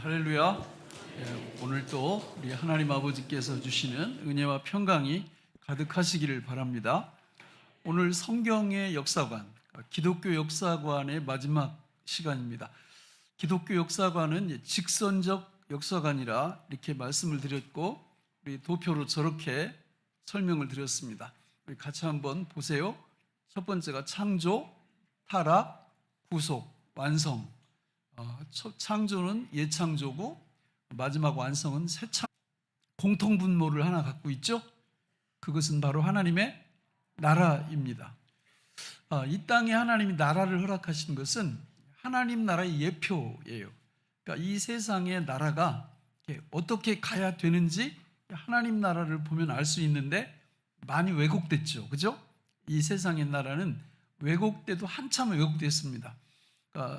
할렐루야. 오늘 또 우리 하나님 아버지께서 주시는 은혜와 평강이 가득하시기를 바랍니다. 오늘 성경의 역사관, 기독교 역사관의 마지막 시간입니다. 기독교 역사관은 직선적 역사관이라 이렇게 말씀을 드렸고, 우리 도표로 저렇게 설명을 드렸습니다. 우리 같이 한번 보세요. 첫 번째가 창조, 타락, 구속, 완성. 창조는 예창조고 마지막 완성은 새창. 공통분모를 하나 갖고 있죠. 그것은 바로 하나님의 나라입니다. 이 땅에 하나님이 나라를 허락하신 것은 하나님 나라의 예표예요. 그러니까 이 세상의 나라가 어떻게 가야 되는지 하나님 나라를 보면 알 수 있는데 많이 왜곡됐죠. 그죠? 이 세상의 나라는 왜곡돼도 한참 왜곡됐습니다.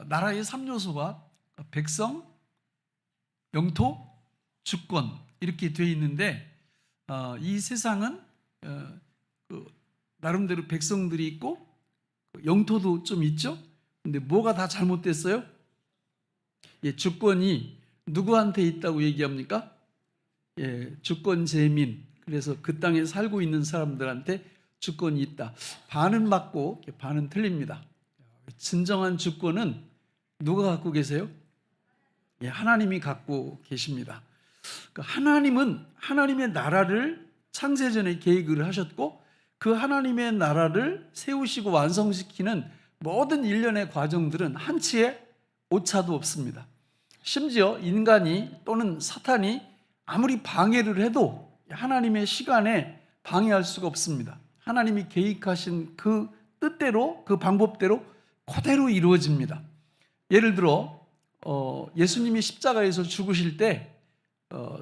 나라의 3요소가 백성, 영토, 주권 이렇게 되어 있는데, 이 세상은 나름대로 백성들이 있고 영토도 좀 있죠. 근데 뭐가 다 잘못됐어요? 주권이 누구한테 있다고 얘기합니까? 주권재민. 그래서 그 땅에 살고 있는 사람들한테 주권이 있다. 반은 맞고 반은 틀립니다. 진정한 주권은 누가 갖고 계세요? 하나님이 갖고 계십니다. 하나님은 하나님의 나라를 창세전에 계획을 하셨고, 그 하나님의 나라를 세우시고 완성시키는 모든 일련의 과정들은 한치의 오차도 없습니다. 심지어 인간이 또는 사탄이 아무리 방해를 해도 하나님의 시간에 방해할 수가 없습니다. 하나님이 계획하신 그 뜻대로, 그 방법대로 그대로 이루어집니다. 예를 들어 예수님이 십자가에서 죽으실 때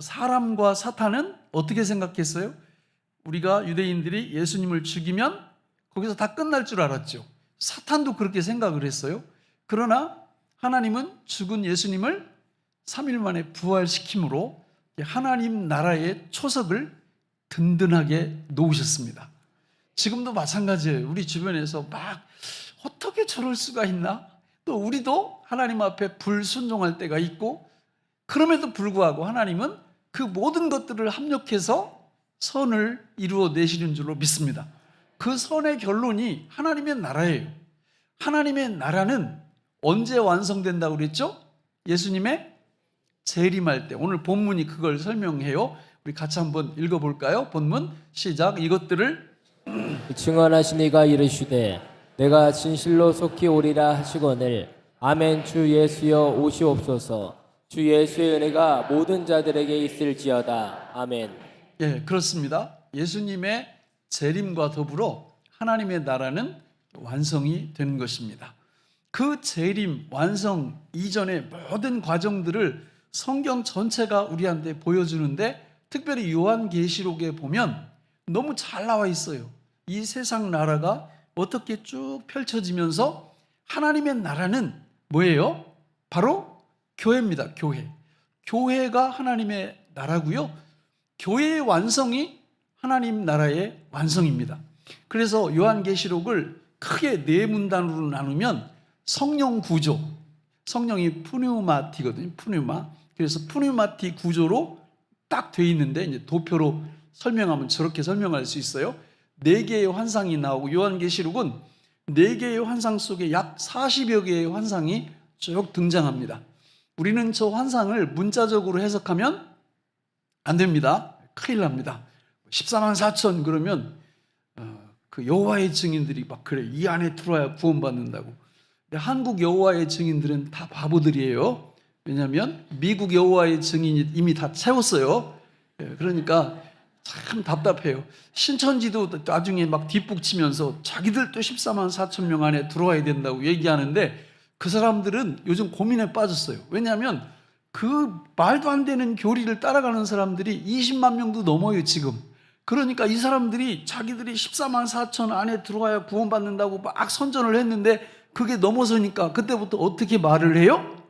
사람과 사탄은 어떻게 생각했어요? 우리가 유대인들이 예수님을 죽이면 거기서 다 끝날 줄 알았죠. 사탄도 그렇게 생각을 했어요. 그러나 하나님은 죽은 예수님을 3일 만에 부활시킴으로 하나님 나라의 초석을 든든하게 놓으셨습니다. 지금도 마찬가지예요. 우리 주변에서 막 어떻게 저럴 수가 있나? 또 우리도 하나님 앞에 불순종할 때가 있고, 그럼에도 불구하고 하나님은 그 모든 것들을 합력해서 선을 이루어내시는 줄로 믿습니다. 그 선의 결론이 하나님의 나라예요. 하나님의 나라는 언제 완성된다고 그랬죠? 예수님의 재림할 때. 오늘 본문이 그걸 설명해요. 우리 같이 한번 읽어볼까요? 본문 시작. 이것들을 증언하신 이가 이르시되 내가 진실로 속히 오리라 하시거늘 아멘. 주 예수여 오시옵소서. 주 예수의 은혜가 모든 자들에게 있을지어다. 아멘. 그렇습니다. 예수님의 재림과 더불어 하나님의 나라는 완성이 된 것입니다. 그 재림, 완성 이전의 모든 과정들을 성경 전체가 우리한테 보여주는데, 특별히 요한계시록에 보면 너무 잘 나와 있어요. 이 세상 나라가 어떻게 쭉 펼쳐지면서 하나님의 나라는 뭐예요? 바로 교회입니다. 교회가 하나님의 나라고요. 교회의 완성이 하나님 나라의 완성입니다. 그래서 요한계시록을 크게 네 문단으로 나누면 성령 구조, 성령이 푸뉴마티거든요. 푸뉴마. 그래서 푸뉴마티 구조로 딱 돼 있는데, 이제 도표로 설명하면 저렇게 설명할 수 있어요. 네 개의 환상이 나오고, 요한계시록은 네 개의 환상 속에 약 40여 개의 환상이 쭉 등장합니다. 우리는 저 환상을 문자적으로 해석하면 안 됩니다. 큰일 납니다. 14만 4천 그러면 그 여호와의 증인들이 막 그래, 이 안에 들어와야 구원받는다고. 근데 한국 여호와의 증인들은 다 바보들이에요. 왜냐하면 미국 여호와의 증인이 이미 다 채웠어요. 그러니까 참 답답해요. 신천지도 나중에 막 뒷북치면서 자기들도 14만 4천 명 안에 들어와야 된다고 얘기하는데, 그 사람들은 요즘 고민에 빠졌어요. 왜냐하면 그 말도 안 되는 교리를 따라가는 사람들이 20만 명도 넘어요 지금. 그러니까 이 사람들이 자기들이 14만 4천 안에 들어와야 구원받는다고 막 선전을 했는데, 그게 넘어서니까 그때부터 어떻게 말을 해요?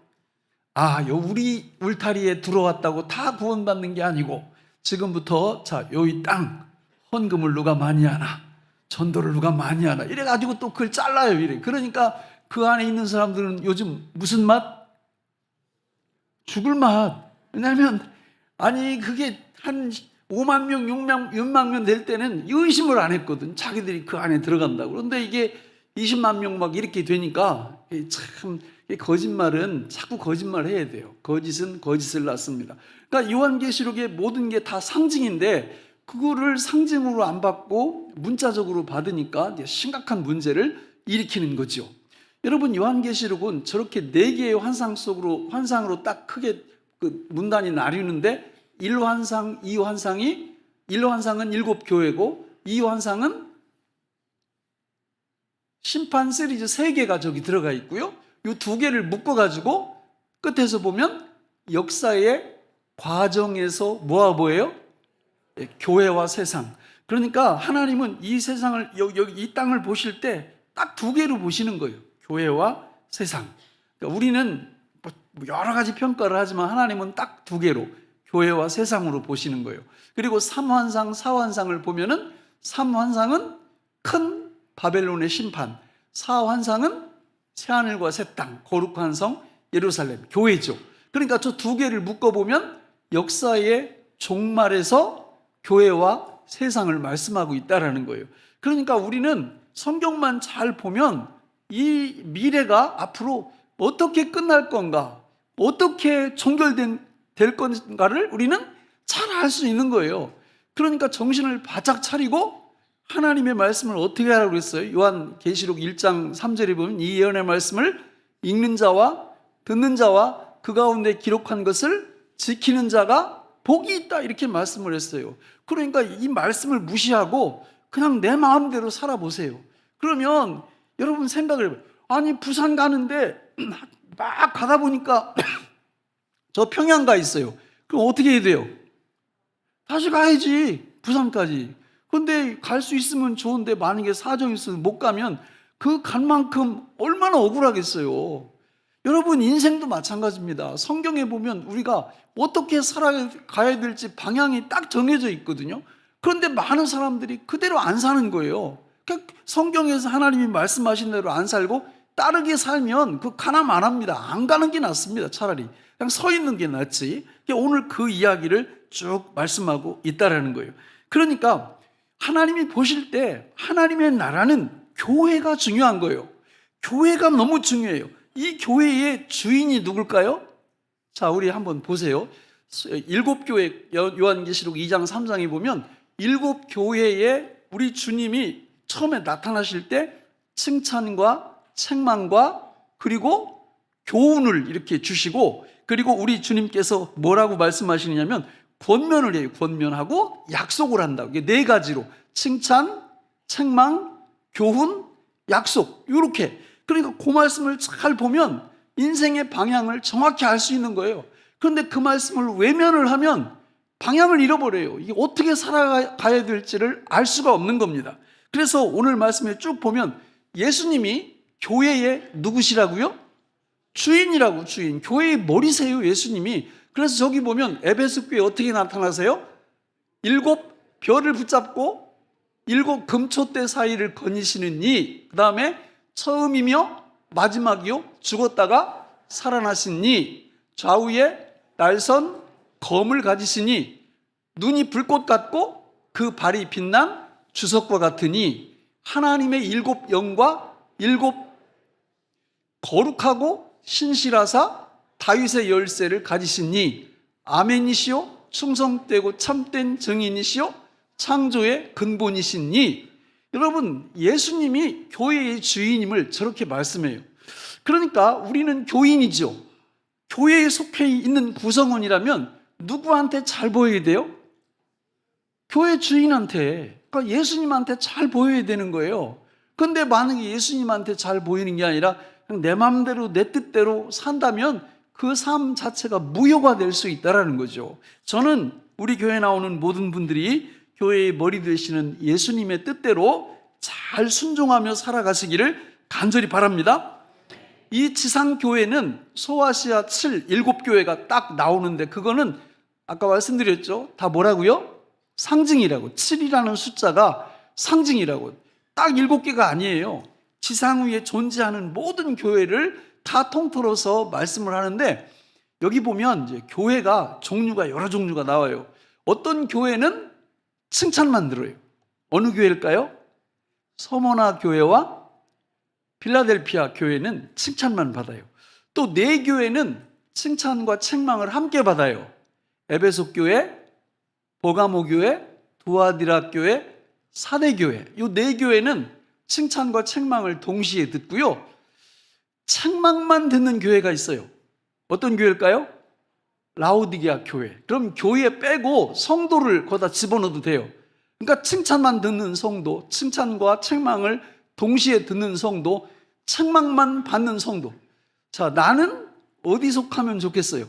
우리 울타리에 들어왔다고 다 구원받는 게 아니고, 지금부터 여기 땅 헌금을 누가 많이 하나, 전도를 누가 많이 하나, 이래가지고 또 그걸 잘라요. 이래. 그러니까 그 안에 있는 사람들은 요즘 무슨 맛? 죽을 맛. 왜냐하면 아니 그게 한 5만 명, 6만 명 될 때는 의심을 안 했거든. 자기들이 그 안에 들어간다고. 그런데 이게 20만 명 막 이렇게 되니까 참 거짓말은 자꾸 거짓말해야 돼요. 거짓은 거짓을 낳습니다. 그러니까 요한계시록의 모든 게 다 상징인데 그거를 상징으로 안 받고 문자적으로 받으니까 심각한 문제를 일으키는 거죠. 여러분, 요한계시록은 저렇게 네 개의 환상으로 딱 크게 그 문단이 나뉘는데 1환상, 2환상이 1환상은 7교회고 2환상은 심판 시리즈 3개가 저기 들어가 있고요. 이 2개를 묶어가지고 끝에서 보면 역사의 과정에서 뭐예요? 교회와 세상. 그러니까 하나님은 이 세상을 여기 이 땅을 보실 때 딱 2개로 보시는 거예요. 교회와 세상. 그러니까 우리는 여러 가지 평가를 하지만 하나님은 딱 2개로 교회와 세상으로 보시는 거예요. 그리고 3환상, 4환상을 보면은 3환상은 큰 바벨론의 심판, 4환상은 새하늘과 새 땅, 거룩한 성 예루살렘, 교회죠. 그러니까 저 2개를 묶어보면 역사의 종말에서 교회와 세상을 말씀하고 있다라는 거예요. 그러니까 우리는 성경만 잘 보면 이 미래가 앞으로 어떻게 끝날 건가, 어떻게 될 건가를 우리는 잘 알 수 있는 거예요. 그러니까 정신을 바짝 차리고 하나님의 말씀을 어떻게 하라고 그랬어요? 요한계시록 1장 3절에 보면 이 예언의 말씀을 읽는 자와 듣는 자와 그 가운데 기록한 것을 지키는 자가 복이 있다, 이렇게 말씀을 했어요. 그러니까 이 말씀을 무시하고 그냥 내 마음대로 살아보세요. 그러면 여러분 생각을 해봐요. 아니 부산 가는데 막 가다 보니까 저 평양 가 있어요. 그럼 어떻게 해야 돼요? 다시 가야지, 부산까지. 근데 갈 수 있으면 좋은데 만약에 사정이 있어서 못 가면 그 간 만큼 얼마나 억울하겠어요. 여러분 인생도 마찬가지입니다. 성경에 보면 우리가 어떻게 살아가야 될지 방향이 딱 정해져 있거든요. 그런데 많은 사람들이 그대로 안 사는 거예요. 그러니까 성경에서 하나님이 말씀하신 대로 안 살고 따르게 살면 그 가남 안 합니다. 안 가는 게 낫습니다. 차라리 그냥 서 있는 게 낫지. 오늘 그 이야기를 쭉 말씀하고 있다라는 거예요. 그러니까 하나님이 보실 때 하나님의 나라는 교회가 중요한 거예요. 교회가 너무 중요해요. 이 교회의 주인이 누굴까요? 자, 우리 한번 보세요. 7교회, 요한계시록 2장 3장에 보면 7교회에 우리 주님이 처음에 나타나실 때 칭찬과 책망과 그리고 교훈을 이렇게 주시고, 그리고 우리 주님께서 뭐라고 말씀하시느냐면 권면을 해요. 권면하고 약속을 한다고. 이게 4가지로 칭찬, 책망, 교훈, 약속, 이렇게. 그러니까 그 말씀을 잘 보면 인생의 방향을 정확히 알 수 있는 거예요. 그런데 그 말씀을 외면을 하면 방향을 잃어버려요. 이게 어떻게 살아가야 될지를 알 수가 없는 겁니다. 그래서 오늘 말씀에 쭉 보면 예수님이 교회의 누구시라고요? 주인이라고. 주인. 교회의 머리세요, 예수님이. 그래서 저기 보면 에베소 교회 어떻게 나타나세요? 7 별을 붙잡고 7 금초대 사이를 거니시는 이, 그 다음에 처음이며 마지막이요, 죽었다가 살아나신 이, 좌우에 날선 검을 가지시니, 눈이 불꽃 같고 그 발이 빛난 주석과 같으니, 하나님의 7 영과 7 거룩하고 신실하사 다윗의 열쇠를 가지시니, 아멘이시오, 충성되고 참된 증인이시오, 창조의 근본이시니. 여러분, 예수님이 교회의 주인임을 저렇게 말씀해요. 그러니까 우리는 교인이죠. 교회에 속해 있는 구성원이라면 누구한테 잘 보여야 돼요? 교회 주인한테, 그러니까 예수님한테 잘 보여야 되는 거예요. 그런데 만약에 예수님한테 잘 보이는 게 아니라 그냥 내 마음대로 내 뜻대로 산다면 그 삶 자체가 무효가 될 수 있다는 거죠. 저는 우리 교회에 나오는 모든 분들이 교회의 머리 되시는 예수님의 뜻대로 잘 순종하며 살아가시기를 간절히 바랍니다. 이 지상교회는 소아시아 7교회가 딱 나오는데, 그거는 아까 말씀드렸죠. 다 뭐라고요? 상징이라고. 7이라는 숫자가 상징이라고. 딱 7개가 아니에요. 지상 위에 존재하는 모든 교회를 다 통틀어서 말씀을 하는데, 여기 보면 이제 교회가 종류가 여러 종류가 나와요. 어떤 교회는 칭찬만 들어요. 어느 교회일까요? 서머나 교회와 필라델피아 교회는 칭찬만 받아요. 또 네 교회는 칭찬과 책망을 함께 받아요. 에베소 교회, 보가모 교회, 두아디라 교회, 사대 교회. 이 네 교회는 칭찬과 책망을 동시에 듣고요. 책망만 듣는 교회가 있어요. 어떤 교회일까요? 라오디게아 교회. 그럼 교회 빼고 성도를 거기다 집어넣어도 돼요. 그러니까 칭찬만 듣는 성도, 칭찬과 책망을 동시에 듣는 성도, 책망만 받는 성도. 자, 나는 어디 속하면 좋겠어요?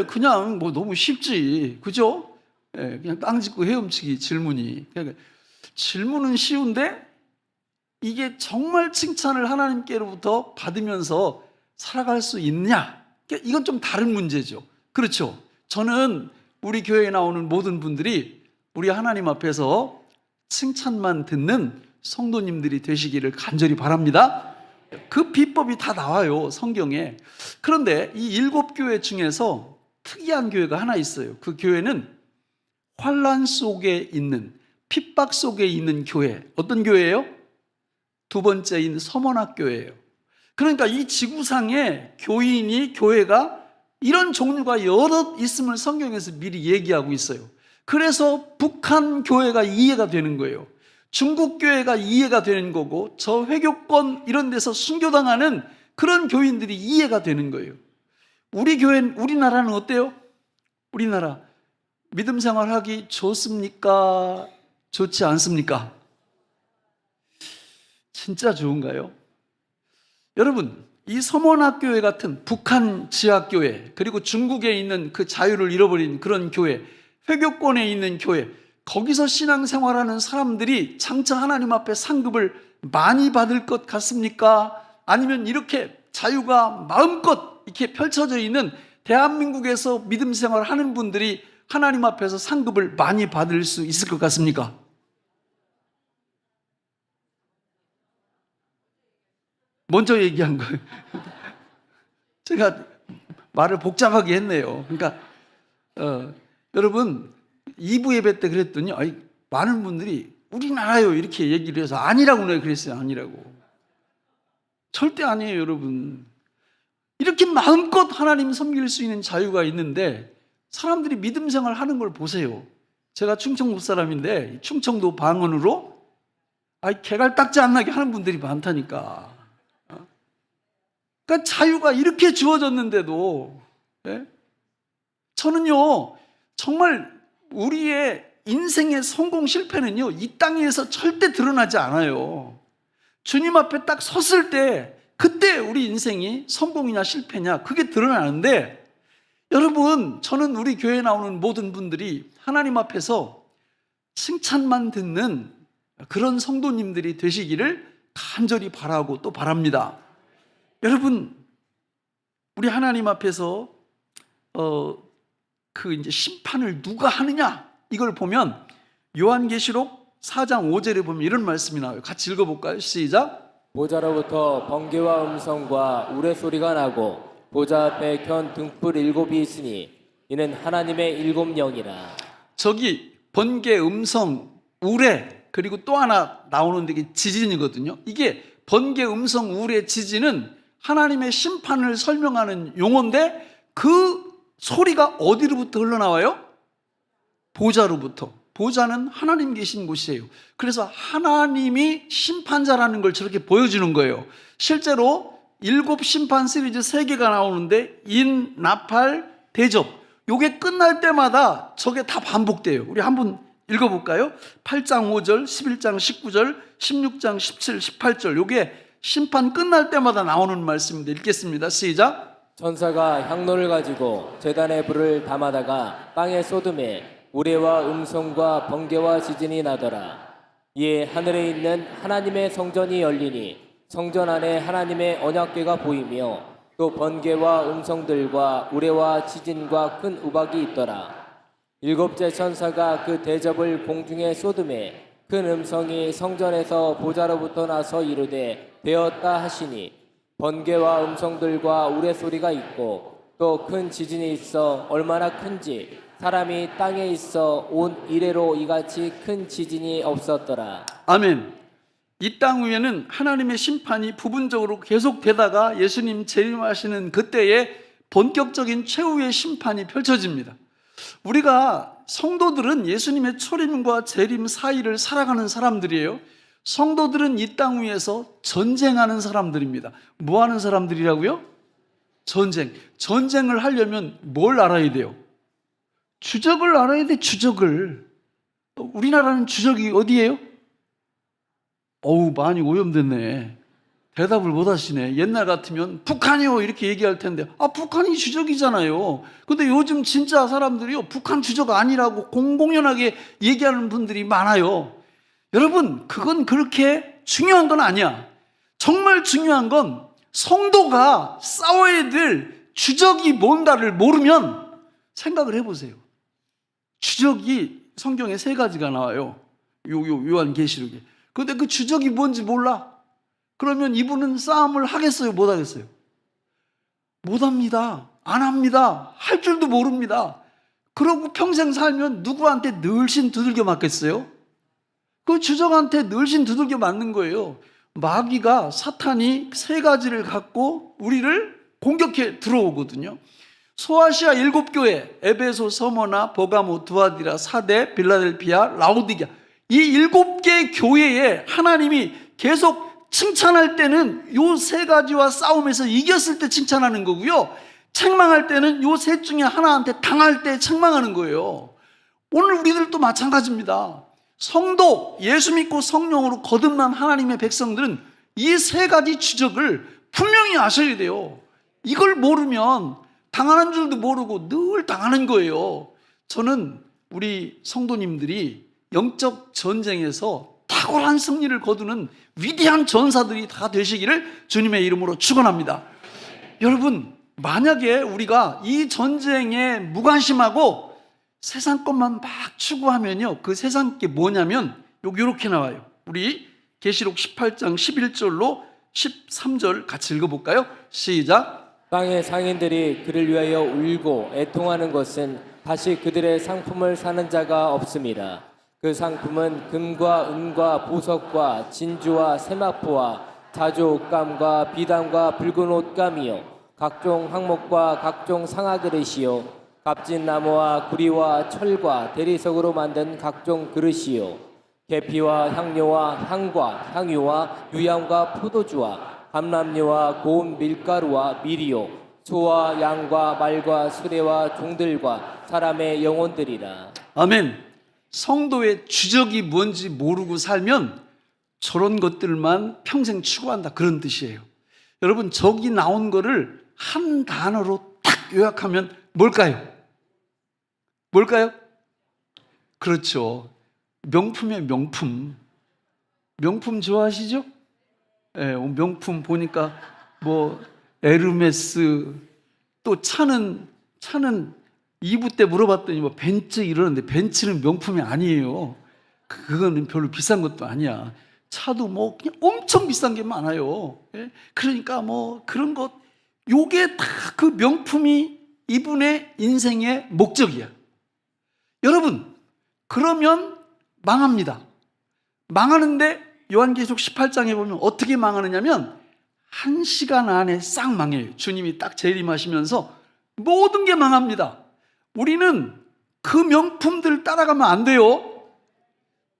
그냥 뭐 너무 쉽지, 그죠? 그냥 땅 짚고 헤엄치기 질문이. 그러니까 질문은 쉬운데 이게 정말 칭찬을 하나님께로부터 받으면서 살아갈 수 있냐? 이건 좀 다른 문제죠. 그렇죠? 저는 우리 교회에 나오는 모든 분들이 우리 하나님 앞에서 칭찬만 듣는 성도님들이 되시기를 간절히 바랍니다. 그 비법이 다 나와요, 성경에. 그런데 이 7교회 중에서 특이한 교회가 하나 있어요. 그 교회는 환난 속에 있는, 핍박 속에 있는 교회. 어떤 교회예요? 두 번째인 서머나 교회예요. 그러니까 이 지구상에 교회가 이런 종류가 여러 있음을 성경에서 미리 얘기하고 있어요. 그래서 북한 교회가 이해가 되는 거예요. 중국 교회가 이해가 되는 거고, 저 회교권 이런 데서 순교당하는 그런 교인들이 이해가 되는 거예요. 우리나라는 어때요? 우리나라 믿음 생활하기 좋습니까? 좋지 않습니까? 진짜 좋은가요? 여러분, 이 서머나교회 같은 북한 지하교회, 그리고 중국에 있는 그 자유를 잃어버린 그런 교회, 회교권에 있는 교회, 거기서 신앙생활하는 사람들이 장차 하나님 앞에 상급을 많이 받을 것 같습니까? 아니면 이렇게 자유가 마음껏 이렇게 펼쳐져 있는 대한민국에서 믿음 생활하는 분들이 하나님 앞에서 상급을 많이 받을 수 있을 것 같습니까? 먼저 얘기한 거예요. 제가 말을 복잡하게 했네요. 그러니까 여러분 2부 예배 때 그랬더니 많은 분들이 우리나라요 이렇게 얘기를 해서 아니라고 내가 그랬어요. 아니라고. 절대 아니에요, 여러분. 이렇게 마음껏 하나님 섬길 수 있는 자유가 있는데 사람들이 믿음 생활 하는 걸 보세요. 제가 충청도 사람인데 충청도 방언으로 개갈딱지 안 나게 하는 분들이 많다니까. 그러니까 자유가 이렇게 주어졌는데도, 저는요 정말 우리의 인생의 성공 실패는요 이 땅에서 절대 드러나지 않아요. 주님 앞에 딱 섰을 때 그때 우리 인생이 성공이냐 실패냐 그게 드러나는데, 여러분 저는 우리 교회에 나오는 모든 분들이 하나님 앞에서 칭찬만 듣는 그런 성도님들이 되시기를 간절히 바라고 또 바랍니다. 여러분, 우리 하나님 앞에서 이제 심판을 누가 하느냐 이걸 보면 요한계시록 4장 5절에 보면 이런 말씀이 나와요. 같이 읽어볼까요? 시작. 보좌로부터 번개와 음성과 우레소리가 나고 보좌 앞에 켠 등불 7이 있으니 이는 하나님의 7 영이라. 저기 번개, 음성, 우레 그리고 또 하나 나오는데 이게 지진이거든요. 이게 번개, 음성, 우레, 지진은 하나님의 심판을 설명하는 용어인데 그 소리가 어디로부터 흘러나와요? 보좌로부터. 보좌는 하나님 계신 곳이에요. 그래서 하나님이 심판자라는 걸 저렇게 보여주는 거예요. 실제로 7 심판 시리즈 3개가 나오는데 인, 나팔, 대접, 요게 끝날 때마다 저게 다 반복돼요. 우리 한번 읽어볼까요? 8장 5절, 11장 19절, 16장 17, 18절 요게 심판 끝날 때마다 나오는 말씀인데 읽겠습니다. 시작. 천사가 향로를 가지고 제단에 불을 담아다가 땅에 쏟음에 우레와 음성과 번개와 지진이 나더라. 이에 하늘에 있는 하나님의 성전이 열리니 성전 안에 하나님의 언약궤가 보이며 또 번개와 음성들과 우레와 지진과 큰 우박이 있더라. 7째 천사가 그 대접을 공중에 쏟음에 큰 음성이 성전에서 보좌로부터 나서 이르되 되었다 하시니 번개와 음성들과 우레소리가 있고 또 큰 지진이 있어 얼마나 큰지 사람이 땅에 있어 온 이래로 이같이 큰 지진이 없었더라. 아멘. 이 땅 위에는 하나님의 심판이 부분적으로 계속되다가 예수님 재림하시는 그때에 본격적인 최후의 심판이 펼쳐집니다. 우리가 성도들은 예수님의 초림과 재림 사이를 살아가는 사람들이에요. 성도들은 이 땅 위에서 전쟁하는 사람들입니다. 뭐 하는 사람들이라고요? 전쟁. 전쟁을 하려면 뭘 알아야 돼요? 주적을 알아야 돼, 주적을. 우리나라는 주적이 어디예요? 어우, 많이 오염됐네. 대답을 못 하시네. 옛날 같으면 북한이요 이렇게 얘기할 텐데, 북한이 주적이잖아요. 근데 요즘 진짜 사람들이요 북한 주적 아니라고 공공연하게 얘기하는 분들이 많아요. 여러분, 그건 그렇게 중요한 건 아니야. 정말 중요한 건 성도가 싸워야 될 주적이 뭔가를 모르면 생각을 해보세요. 주적이 성경에 3가지가 나와요. 요한계시록에. 근데 그 주적이 뭔지 몰라? 그러면 이분은 싸움을 하겠어요? 못 하겠어요? 못 합니다. 안 합니다. 할 줄도 모릅니다. 그러고 평생 살면 누구한테 늘씬 두들겨 맞겠어요? 그 주적한테 늘씬 두들겨 맞는 거예요. 마귀가, 사탄이 3가지를 갖고 우리를 공격해 들어오거든요. 소아시아 7교회, 에베소, 서머나, 버가모, 두아디라, 사데, 빌라델피아, 라오디게아, 이 7개 교회에 하나님이 계속 칭찬할 때는 요 3가지와 싸움에서 이겼을 때 칭찬하는 거고요, 책망할 때는 요 3 중에 하나한테 당할 때 책망하는 거예요. 오늘 우리들도 마찬가지입니다. 성도, 예수 믿고 성령으로 거듭난 하나님의 백성들은 이 3가지 주적을 분명히 아셔야 돼요. 이걸 모르면 당하는 줄도 모르고 늘 당하는 거예요. 저는 우리 성도님들이 영적 전쟁에서 탁월한 승리를 거두는 위대한 전사들이 다 되시기를 주님의 이름으로 축원합니다. 여러분, 만약에 우리가 이 전쟁에 무관심하고 세상 것만 막 추구하면요, 그 세상 게 뭐냐면 이렇게 나와요. 우리 계시록 18장 11절로 13절 같이 읽어볼까요? 시작. 땅의 상인들이 그를 위하여 울고 애통하는 것은 다시 그들의 상품을 사는 자가 없음이라. 그 상품은 금과 은과 보석과 진주와 세마포와 자주 옷감과 비단과 붉은 옷감이요 각종 항목과 각종 상아그릇이요 값진 나무와 구리와 철과 대리석으로 만든 각종 그릇이요 계피와 향료와 향과 향유와 유향과 포도주와 감람류와 고운 밀가루와 밀이요 소와 양과 말과 수레와 종들과 사람의 영혼들이라. 아멘. 성도의 주적이 뭔지 모르고 살면 저런 것들만 평생 추구한다, 그런 뜻이에요. 여러분, 저기 나온 거를 한 단어로 딱 요약하면 뭘까요? 뭘까요? 그렇죠. 명품이에요, 명품. 명품 좋아하시죠? 네, 명품 보니까 뭐 에르메스, 또 차는 2부 때 물어봤더니 뭐 벤츠 이러는데 벤츠는 명품이 아니에요. 그거는 별로 비싼 것도 아니야. 차도 뭐 그냥 엄청 비싼 게 많아요. 예? 그러니까 뭐 그런 것, 요게 다 그 명품이 이분의 인생의 목적이야. 여러분, 그러면 망합니다. 망하는데 요한계시록 18장에 보면 어떻게 망하느냐면 1시간 안에 싹 망해요. 주님이 딱 재림하시면서 모든 게 망합니다. 우리는 그 명품들 따라가면 안 돼요.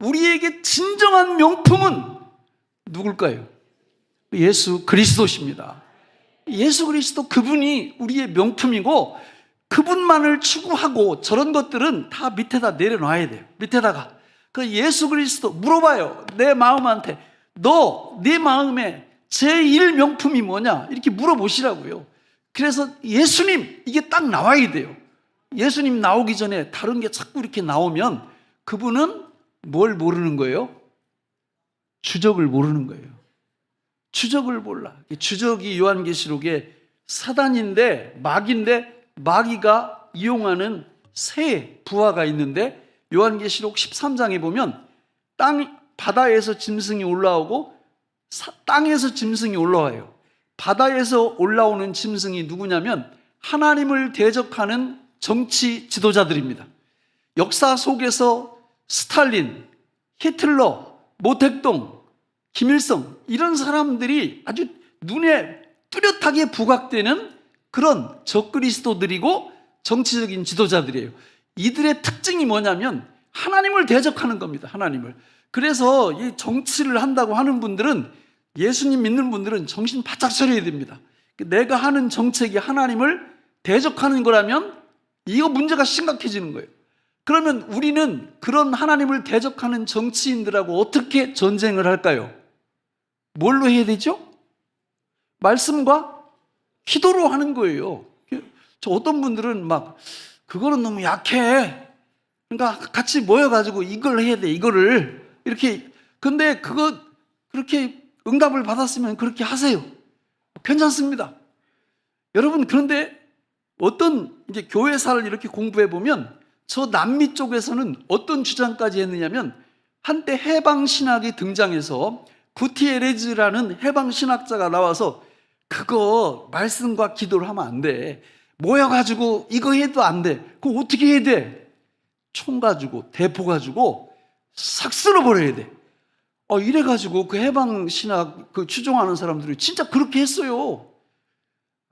우리에게 진정한 명품은 누굴까요? 예수 그리스도십니다. 예수 그리스도, 그분이 우리의 명품이고 그분만을 추구하고 저런 것들은 다 밑에다 내려놔야 돼요. 밑에다가 그 예수 그리스도 물어봐요. 내 마음한테 너 내 마음에 제1 명품이 뭐냐 이렇게 물어보시라고요. 그래서 예수님, 이게 딱 나와야 돼요. 예수님 나오기 전에 다른 게 자꾸 이렇게 나오면 그분은 뭘 모르는 거예요? 주적을 모르는 거예요. 주적을 몰라. 주적이 요한계시록에 사단인데, 마귀인데, 마귀가 이용하는 새 부하가 있는데, 요한계시록 13장에 보면 바다에서 짐승이 올라오고 땅에서 짐승이 올라와요. 바다에서 올라오는 짐승이 누구냐면 하나님을 대적하는 정치 지도자들입니다. 역사 속에서 스탈린, 히틀러, 모택동, 김일성 이런 사람들이 아주 눈에 뚜렷하게 부각되는 그런 적그리스도들이고 정치적인 지도자들이에요. 이들의 특징이 뭐냐면 하나님을 대적하는 겁니다. 하나님을. 그래서 이 정치를 한다고 하는 분들은, 예수님 믿는 분들은 정신 바짝 차려야 됩니다. 내가 하는 정책이 하나님을 대적하는 거라면 이거 문제가 심각해지는 거예요. 그러면 우리는 그런 하나님을 대적하는 정치인들하고 어떻게 전쟁을 할까요? 뭘로 해야 되죠? 말씀과 기도로 하는 거예요. 저 어떤 분들은 막 그거는 너무 약해. 그러니까 같이 모여가지고 이걸 해야 돼. 이거를 이렇게. 근데 그거 그렇게 응답을 받았으면 그렇게 하세요. 괜찮습니다. 여러분, 그런데 어떤 이제 교회사를 이렇게 공부해 보면 저 남미 쪽에서는 어떤 주장까지 했느냐면, 한때 해방신학이 등장해서 구티에레즈라는 해방신학자가 나와서 그거 말씀과 기도를 하면 안 돼. 모여가지고 이거 해도 안 돼. 그거 어떻게 해야 돼? 총 가지고 대포 가지고 싹 쓸어버려야 돼. 이래가지고 그 해방신학 그 추종하는 사람들이 진짜 그렇게 했어요.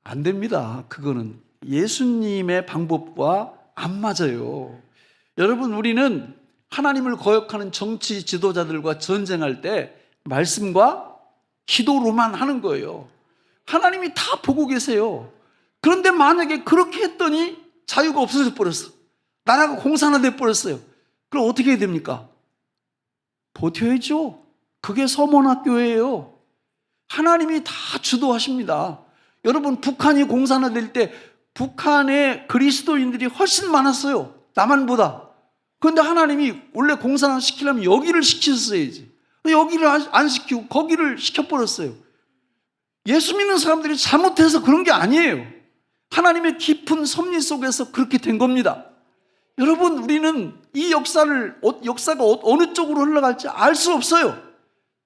안 됩니다. 그거는 예수님의 방법과 안 맞아요. 여러분, 우리는 하나님을 거역하는 정치 지도자들과 전쟁할 때 말씀과 기도로만 하는 거예요. 하나님이 다 보고 계세요. 그런데 만약에 그렇게 했더니 자유가 없어져 버렸어. 나라가 공산화돼 버렸어요. 그럼 어떻게 해야 됩니까? 버텨야죠. 그게 서문학교예요. 하나님이 다 주도하십니다. 여러분, 북한이 공산화될 때 북한의 그리스도인들이 훨씬 많았어요. 남한보다. 그런데 하나님이 원래 공산화 시키려면 여기를 시켰어야지. 여기를 안 시키고 거기를 시켜버렸어요. 예수 믿는 사람들이 잘못해서 그런 게 아니에요. 하나님의 깊은 섭리 속에서 그렇게 된 겁니다. 여러분, 우리는 이 역사가 어느 쪽으로 흘러갈지 알 수 없어요.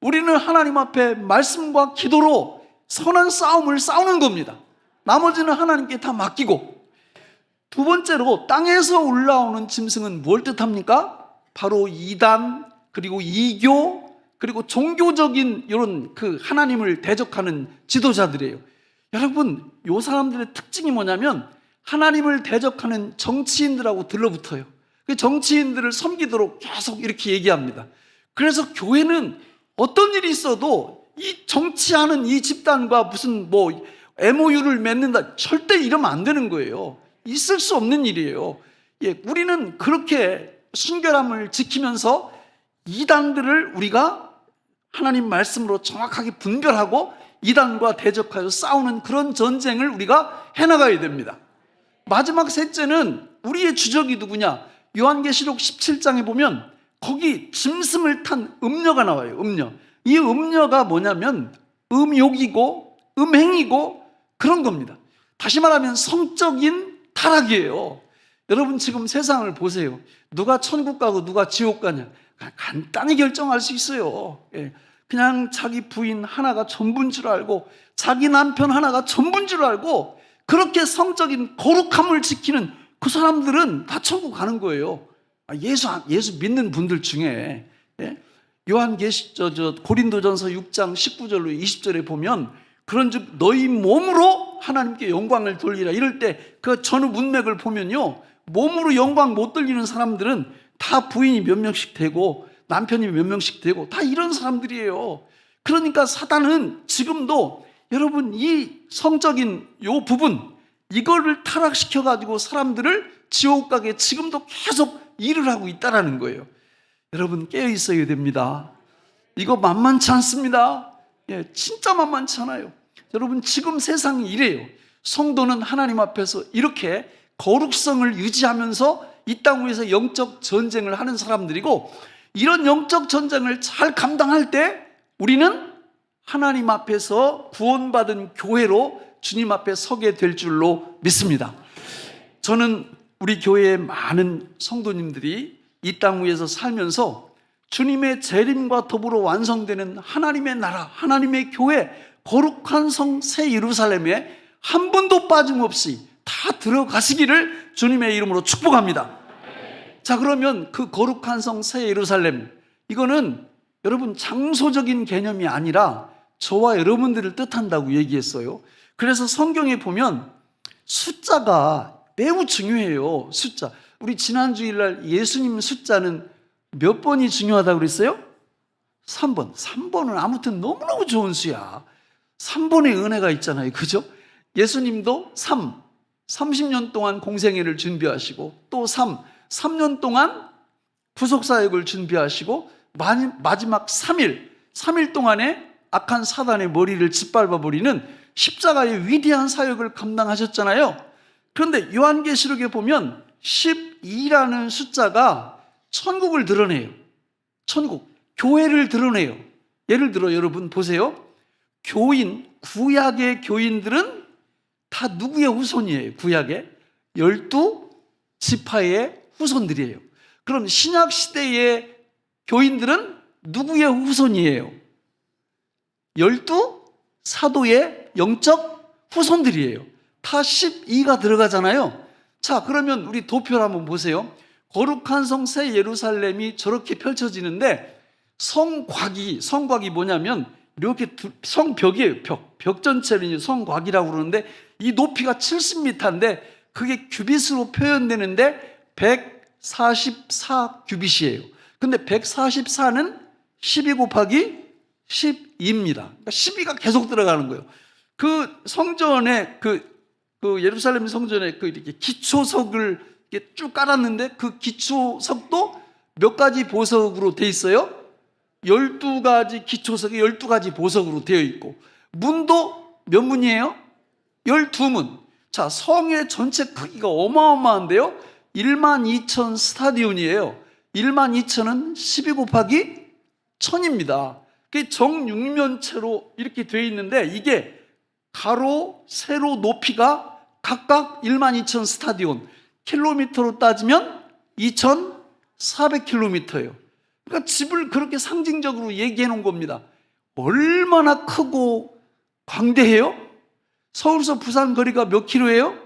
우리는 하나님 앞에 말씀과 기도로 선한 싸움을 싸우는 겁니다. 나머지는 하나님께 다 맡기고. 두 번째로, 땅에서 올라오는 짐승은 뭘 뜻합니까? 바로 이단, 그리고 이교, 그리고 종교적인 이런 그 하나님을 대적하는 지도자들이에요. 여러분, 이 사람들의 특징이 뭐냐면 하나님을 대적하는 정치인들하고 들러붙어요. 그 정치인들을 섬기도록 계속 이렇게 얘기합니다. 그래서 교회는 어떤 일이 있어도 이 정치하는 이 집단과 무슨 MOU를 맺는다, 절대 이러면 안 되는 거예요. 있을 수 없는 일이에요. 우리는 그렇게 순결함을 지키면서 이단들을 우리가 하나님 말씀으로 정확하게 분별하고 이단과 대적하여 싸우는 그런 전쟁을 우리가 해나가야 됩니다. 마지막 셋째는 우리의 주적이 누구냐? 요한계시록 17장에 보면 거기 짐승을 탄 음녀가 나와요. 음녀. 이 음녀가 뭐냐면 음욕이고 음행이고 그런 겁니다. 다시 말하면 성적인 타락이에요. 여러분, 지금 세상을 보세요. 누가 천국 가고 누가 지옥 가냐? 간단히 결정할 수 있어요. 그냥 자기 부인 하나가 전부인 줄 알고, 자기 남편 하나가 전부인 줄 알고, 그렇게 성적인 거룩함을 지키는 그 사람들은 다 천국 가는 거예요. 예수 믿는 분들 중에 고린도전서 6장 19절로 20절에 보면, 그런즉 너희 몸으로 하나님께 영광을 돌리라 이럴 때 그 전후 문맥을 보면요, 몸으로 영광 못 돌리는 사람들은 다 부인이 몇 명씩 되고 남편이 몇 명씩 되고 다 이런 사람들이에요. 그러니까 사단은 지금도 여러분 이 성적인 요 부분, 이거를 타락시켜 가지고 사람들을 지옥 가게 지금도 계속 일을 하고 있다라는 거예요. 여러분, 깨어 있어야 됩니다. 이거 만만치 않습니다. 진짜 만만치 않아요. 여러분, 지금 세상이 이래요. 성도는 하나님 앞에서 이렇게 거룩성을 유지하면서 이 땅 위에서 영적 전쟁을 하는 사람들이고, 이런 영적 전쟁을 잘 감당할 때 우리는 하나님 앞에서 구원받은 교회로 주님 앞에 서게 될 줄로 믿습니다. 저는 우리 교회의 많은 성도님들이 이 땅 위에서 살면서 주님의 재림과 더불어 완성되는 하나님의 나라, 하나님의 교회, 거룩한 성 새 예루살렘에 한 번도 빠짐없이 다 들어가시기를 주님의 이름으로 축복합니다. 자, 그러면 그 거룩한 성 새 예루살렘, 이거는 여러분 장소적인 개념이 아니라 저와 여러분들을 뜻한다고 얘기했어요. 그래서 성경에 보면 숫자가 매우 중요해요. 숫자. 우리 지난 주일날 예수님 숫자는 몇 번이 중요하다고 그랬어요? 3번. 3번은 아무튼 너무너무 좋은 수야. 3번의 은혜가 있잖아요. 그죠? 예수님도 30년 동안 공생애를 준비하시고, 또 3년 동안 구속사역을 준비하시고, 마지막 3일 동안에 악한 사단의 머리를 짓밟아버리는 십자가의 위대한 사역을 감당하셨잖아요. 그런데 요한계시록에 보면 12라는 숫자가 천국을 드러내요. 천국, 교회를 드러내요. 예를 들어 여러분 보세요. 구약의 교인들은 다 누구의 후손이에요? 구약의 12지파의 후손들이에요. 그럼 신약 시대의 교인들은 누구의 후손이에요? 12사도의 영적 후손들이에요. 다 12가 들어가잖아요. 자, 그러면 우리 도표를 한번 보세요. 거룩한 성 새 예루살렘이 저렇게 펼쳐지는데, 성곽이 뭐냐면 이렇게 성벽이에요. 벽 전체를 성곽이라고 그러는데, 이 높이가 70m인데 그게 규빗으로 표현되는데 144규빗이에요. 근데 144는 12 곱하기 12입니다. 그러니까 12가 계속 들어가는 거예요. 그 성전에 그 예루살렘 성전에 이렇게 기초석을 이렇게 쭉 깔았는데, 그 기초석도 몇 가지 보석으로 돼 있어요. 12가지 기초석이 12가지 보석으로 되어 있고, 문도 몇 문이에요? 12문. 자, 성의 전체 크기가 어마어마한데요. 12,000 스타디온이에요. 12,000은 12 곱하기 1000입니다. 그게 정육면체로 이렇게 되어 있는데, 이게 가로, 세로 높이가 각각 12,000 스타디온, 킬로미터로 따지면 2,400km예요. 그러니까 집을 그렇게 상징적으로 얘기해 놓은 겁니다. 얼마나 크고 광대해요? 서울서 부산 거리가 몇 킬로예요?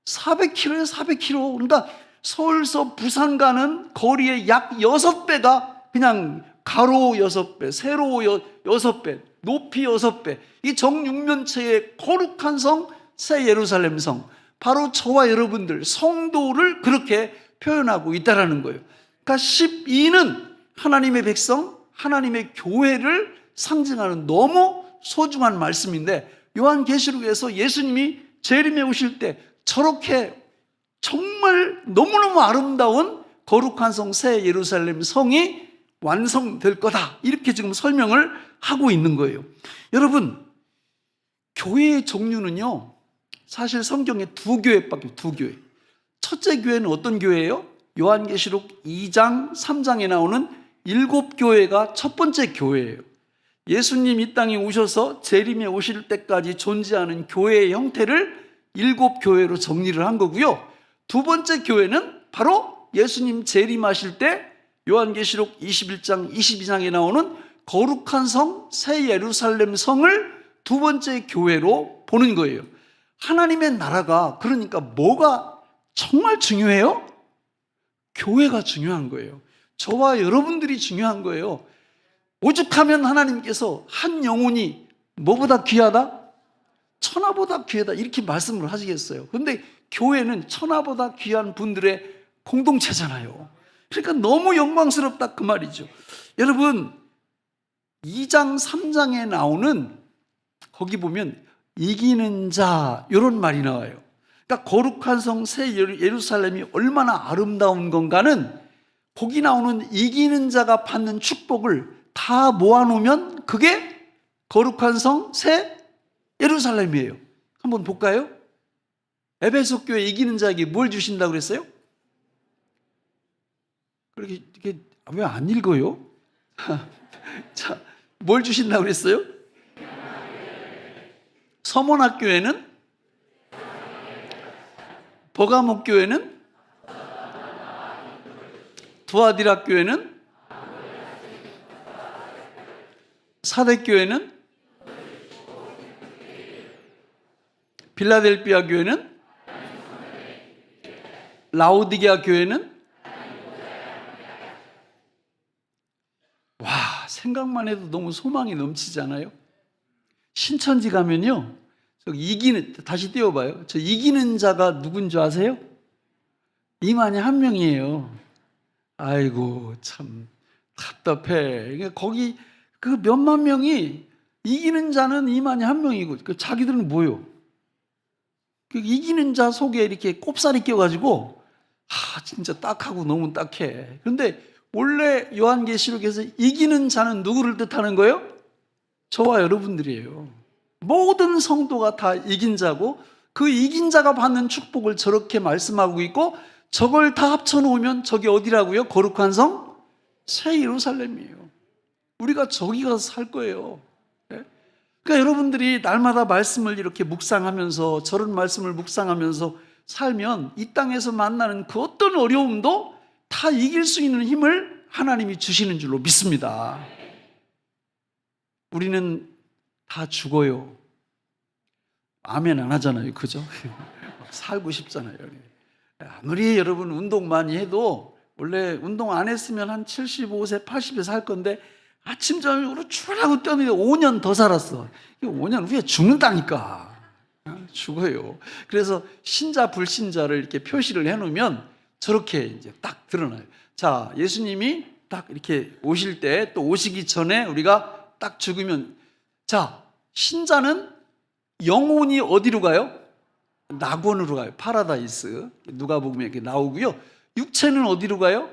400km예요, 400km. 그러니까 서울서 부산 가는 거리의 약 6배가 그냥 가로 6배, 세로 6배, 높이 6배. 이 정육면체의 거룩한 성, 새 예루살렘 성, 바로 저와 여러분들 성도를 그렇게 표현하고 있다는 거예요. 그러니까 12는 하나님의 백성, 하나님의 교회를 상징하는 너무 소중한 말씀인데, 요한계시록에서 예수님이 재림에 오실 때 저렇게 정말 너무너무 아름다운 거룩한 성 새 예루살렘 성이 완성될 거다, 이렇게 지금 설명을 하고 있는 거예요. 여러분, 교회의 종류는요, 사실 성경에 두 교회. 첫째 교회는 어떤 교회예요? 요한계시록 2장, 3장에 나오는 7교회가 첫 번째 교회예요. 예수님 이 땅에 오셔서 재림에 오실 때까지 존재하는 교회의 형태를 7교회로 정리를 한 거고요. 두 번째 교회는 바로 예수님 재림하실 때 요한계시록 21장, 22장에 나오는 거룩한 성, 새 예루살렘 성을 두 번째 교회로 보는 거예요. 하나님의 나라가 그러니까 뭐가 정말 중요해요? 교회가 중요한 거예요. 저와 여러분들이 중요한 거예요. 오죽하면 하나님께서 한 영혼이 뭐보다 귀하다? 천하보다 귀하다, 이렇게 말씀을 하시겠어요. 그런데 교회는 천하보다 귀한 분들의 공동체잖아요. 그러니까 너무 영광스럽다, 그 말이죠. 여러분, 2장 3장에 나오는, 거기 보면 이기는 자, 이런 말이 나와요. 그러니까 거룩한 성 새 예루살렘이 얼마나 아름다운 건가는 거기 나오는 이기는 자가 받는 축복을 다 모아놓으면 그게 거룩한 성 새 예루살렘이에요. 한번 볼까요? 에베소 교회 이기는 자에게 뭘 주신다고 그랬어요? 그렇게 이게 왜 안 읽어요? 자, 뭘 주신다고 그랬어요? 서문학 교회는? 버가목 교회는? 두아디라 교회는? 사대 교회는? 빌라델비아 교회는? 라오디게아 교회는? 와, 생각만 해도 너무 소망이 넘치잖아요. 신천지 가면요, 다시 띄워봐요. 저 이기는 자가 누군 줄 아세요? 이만희 한 명이에요. 아이고, 참 답답해. 거기 그 몇만 명이 이기는 자는 이만희 한 명이고, 그 자기들은 뭐요? 그 이기는 자 속에 이렇게 꼽살이 껴가지고, 진짜 딱하고 너무 딱해. 그런데 원래 요한계시록에서 이기는 자는 누구를 뜻하는 거예요? 저와 여러분들이에요. 모든 성도가 다 이긴 자고, 그 이긴 자가 받는 축복을 저렇게 말씀하고 있고, 저걸 다 합쳐놓으면 저게 어디라고요? 거룩한 성? 새 예루살렘이에요. 우리가 저기 가서 살 거예요. 네? 그러니까 여러분들이 날마다 말씀을 이렇게 묵상하면서, 저런 말씀을 묵상하면서 살면 이 땅에서 만나는 그 어떤 어려움도 다 이길 수 있는 힘을 하나님이 주시는 줄로 믿습니다. 우리는 다 죽어요. 아멘 안 하잖아요. 그죠? 살고 싶잖아요. 아무리 여러분 운동 많이 해도 원래 운동 안 했으면 한 75세, 80에 살 건데 아침 저녁으로 출하고 뛰었는데 5년 더 살았어. 5년 후에 죽는다니까. 죽어요. 그래서 신자, 불신자를 이렇게 표시를 해놓으면 저렇게 이제 딱 드러나요. 자, 예수님이 딱 이렇게 오실 때, 또 오시기 전에 우리가 딱 죽으면, 자, 신자는 영혼이 어디로 가요? 낙원으로 가요. 파라다이스. 누가복음에 이렇게 나오고요. 육체는 어디로 가요?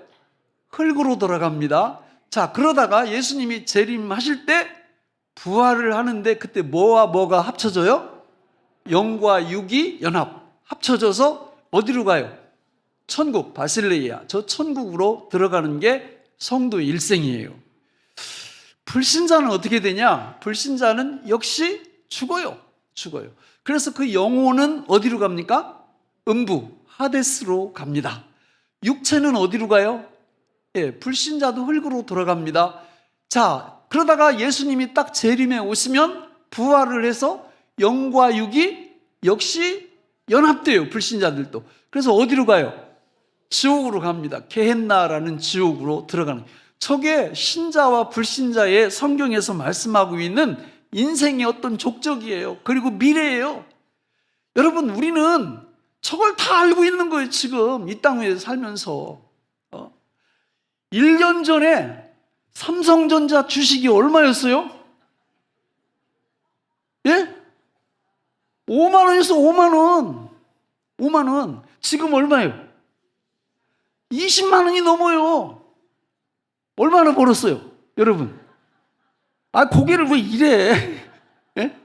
흙으로 돌아갑니다. 자, 그러다가 예수님이 재림하실 때 부활을 하는데 그때 뭐와 뭐가 합쳐져요? 영과 육이 연합, 합쳐져서 어디로 가요? 천국, 바실레이아. 저 천국으로 들어가는 게 성도의 일생이에요. 불신자는 어떻게 되냐? 불신자는 역시 죽어요. 그래서 그 영혼은 어디로 갑니까? 음부, 하데스로 갑니다. 육체는 어디로 가요? 불신자도 흙으로 돌아갑니다. 자, 그러다가 예수님이 딱 재림에 오시면 부활을 해서 영과 육이 역시 연합돼요. 불신자들도. 그래서 어디로 가요? 지옥으로 갑니다. 게헨나라는 지옥으로 들어가는. 저게 신자와 불신자의 성경에서 말씀하고 있는 인생의 어떤 족적이에요. 그리고 미래예요. 여러분, 우리는 저걸 다 알고 있는 거예요. 지금 이 땅에 살면서 1년 전에 삼성전자 주식이 얼마였어요? 예? 5만 원이었어. 5만 원. 5만 원. 지금 얼마예요? 20만 원이 넘어요. 얼마나 벌었어요, 여러분? 고개를 왜 이래? 예?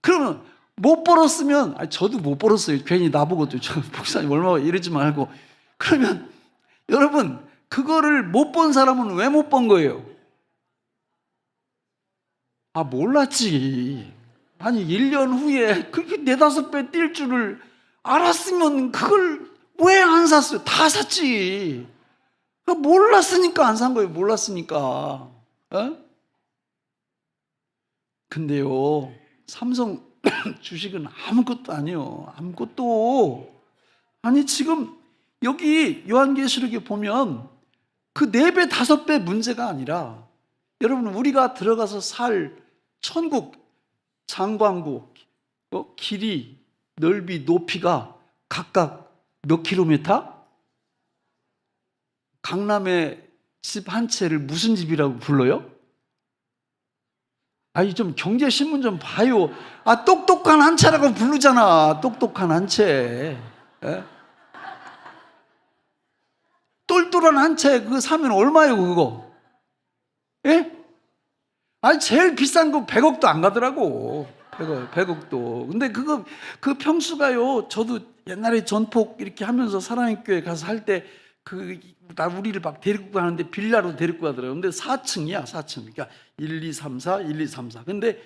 그러면 못 벌었으면, 저도 못 벌었어요. 괜히 나보고 목사님 얼마 이러지 말고. 그러면 여러분, 그거를 못 본 사람은 왜 못 본 거예요? 몰랐지. 1년 후에 그렇게 4-5배 뛸 줄을 알았으면 그걸 왜 안 샀어요? 다 샀지. 몰랐으니까 안 산 거예요. 몰랐으니까. 근데요, 삼성 주식은 아무것도 아니에요. 아무것도. 지금 여기 요한계시록에 보면 그 4배, 5배 문제가 아니라, 여러분, 우리가 들어가서 살 천국 장광구, 길이, 넓이, 높이가 각각 몇 킬로미터? 강남의 집 한 채를 무슨 집이라고 불러요? 좀 경제신문 좀 봐요. 똑똑한 한 채라고 부르잖아. 똑똑한 한 채. 예? 똘똘한 한 채 그거 사면 얼마예요, 그거? 예? 제일 비싼 거 100억도 안 가더라고. 100억도. 근데 그 평수가요, 저도 옛날에 전폭 이렇게 하면서 사랑의 교회 가서 할 때 우리를 막 데리고 가는데 빌라로 데리고 가더라고요. 근데 4층이야, 4층. 그러니까 1, 2, 3, 4, 1, 2, 3, 4. 근데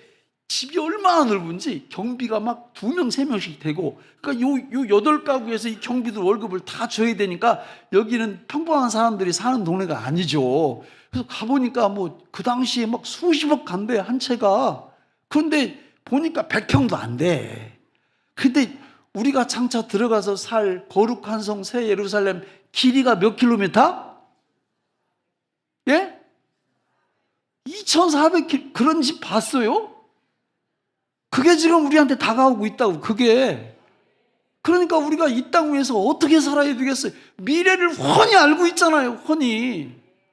집이 얼마나 넓은지 경비가 막 2명, 3명씩 되고, 그러니까 요 8가구에서 이 경비들 월급을 다 줘야 되니까 여기는 평범한 사람들이 사는 동네가 아니죠. 그래서 가보니까 그 당시에 막 수십억 간대, 한 채가. 그런데 보니까 100평도 안 돼. 근데 우리가 장차 들어가서 살 거룩한 성 새 예루살렘 길이가 몇 킬로미터? 예? 2,400km. 그런 집 봤어요? 그게 지금 우리한테 다가오고 있다고. 그게. 그러니까 우리가 이 땅 위에서 어떻게 살아야 되겠어요? 미래를 훤히 알고 있잖아요. 훤히.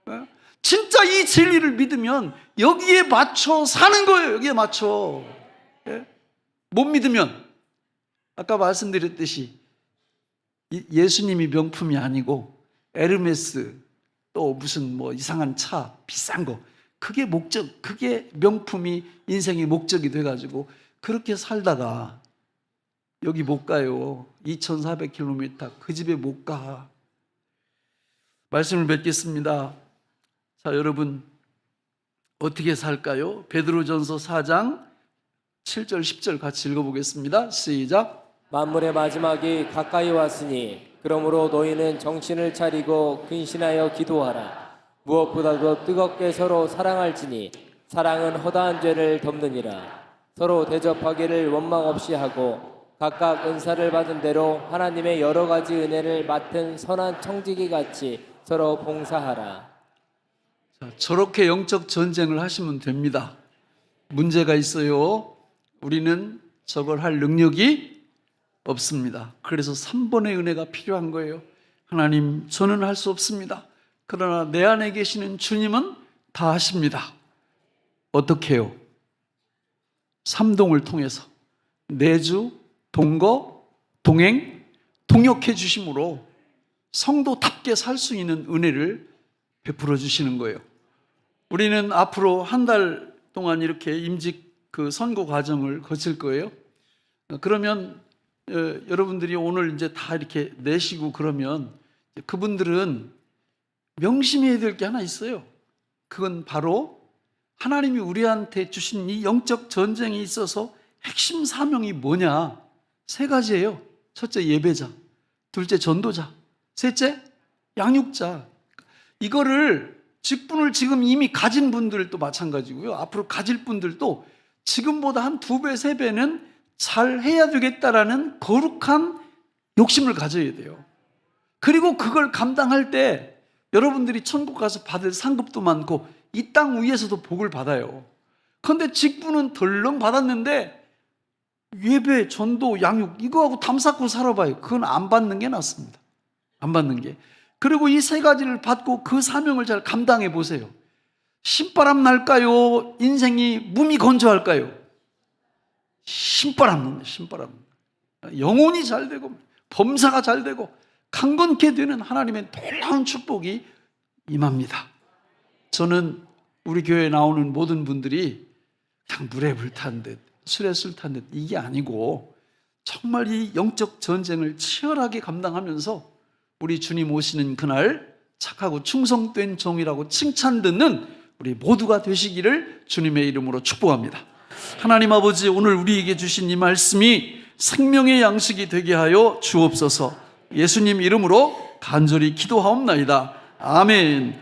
예? 진짜 이 진리를 믿으면 여기에 맞춰 사는 거예요. 여기에 맞춰. 예? 못 믿으면 아까 말씀드렸듯이 예수님이 명품이 아니고 에르메스 또 무슨 뭐 이상한 차 비싼 거 그게 목적, 그게 명품이 인생의 목적이 돼가지고 그렇게 살다가 여기 못 가요. 2,400km 그 집에 못 가. 말씀을 맺겠습니다. 자, 여러분 어떻게 살까요? 베드로전서 4장 7절 10절 같이 읽어보겠습니다. 시작. 만물의 마지막이 가까이 왔으니 그러므로 너희는 정신을 차리고 근신하여 기도하라. 무엇보다도 뜨겁게 서로 사랑할지니 사랑은 허다한 죄를 덮느니라. 서로 대접하기를 원망 없이 하고 각각 은사를 받은 대로 하나님의 여러 가지 은혜를 맡은 선한 청지기 같이 서로 봉사하라. 자, 저렇게 영적 전쟁을 하시면 됩니다. 문제가 있어요. 우리는 저걸 할 능력이 없습니다. 그래서 3번의 은혜가 필요한 거예요. 하나님, 저는 할 수 없습니다. 그러나 내 안에 계시는 주님은 다 하십니다. 어떻게 해요? 삼동을 통해서 내주, 동거, 동행, 동역해 주심으로 성도답게 살 수 있는 은혜를 베풀어 주시는 거예요. 우리는 앞으로 한 달 동안 이렇게 임직 그 선고 과정을 거칠 거예요. 그러면 여러분들이 오늘 이제 다 이렇게 내시고 그러면 그분들은 명심해야 될 게 하나 있어요. 그건 바로 하나님이 우리한테 주신 이 영적 전쟁에 있어서 핵심 사명이 뭐냐? 3가지예요. 첫째 예배자, 둘째 전도자, 셋째 양육자. 이거를 직분을 지금 이미 가진 분들도 마찬가지고요. 앞으로 가질 분들도 지금보다 한 2배, 3배는 잘 해야 되겠다라는 거룩한 욕심을 가져야 돼요. 그리고 그걸 감당할 때 여러분들이 천국 가서 받을 상급도 많고 이 땅 위에서도 복을 받아요. 그런데 직분은 덜렁 받았는데 예배, 전도, 양육 이거하고 담쌓고 살아봐요. 그건 안 받는 게 낫습니다. 안 받는 게. 그리고 이 3가지를 받고 그 사명을 잘 감당해 보세요. 신바람 날까요? 인생이 몸이 건조할까요? 신바람 납니다. 신바람. 영혼이 잘 되고 범사가 잘 되고 강건케 되는 하나님의 놀라운 축복이 임합니다. 저는 우리 교회에 나오는 모든 분들이 그냥 물에 불탄 듯 술에 술 탄 듯 이게 아니고 정말 이 영적 전쟁을 치열하게 감당하면서 우리 주님 오시는 그날 착하고 충성된 종이라고 칭찬 듣는 우리 모두가 되시기를 주님의 이름으로 축복합니다. 하나님 아버지, 오늘 우리에게 주신 이 말씀이 생명의 양식이 되게 하여 주옵소서. 예수님 이름으로 간절히 기도하옵나이다. 아멘.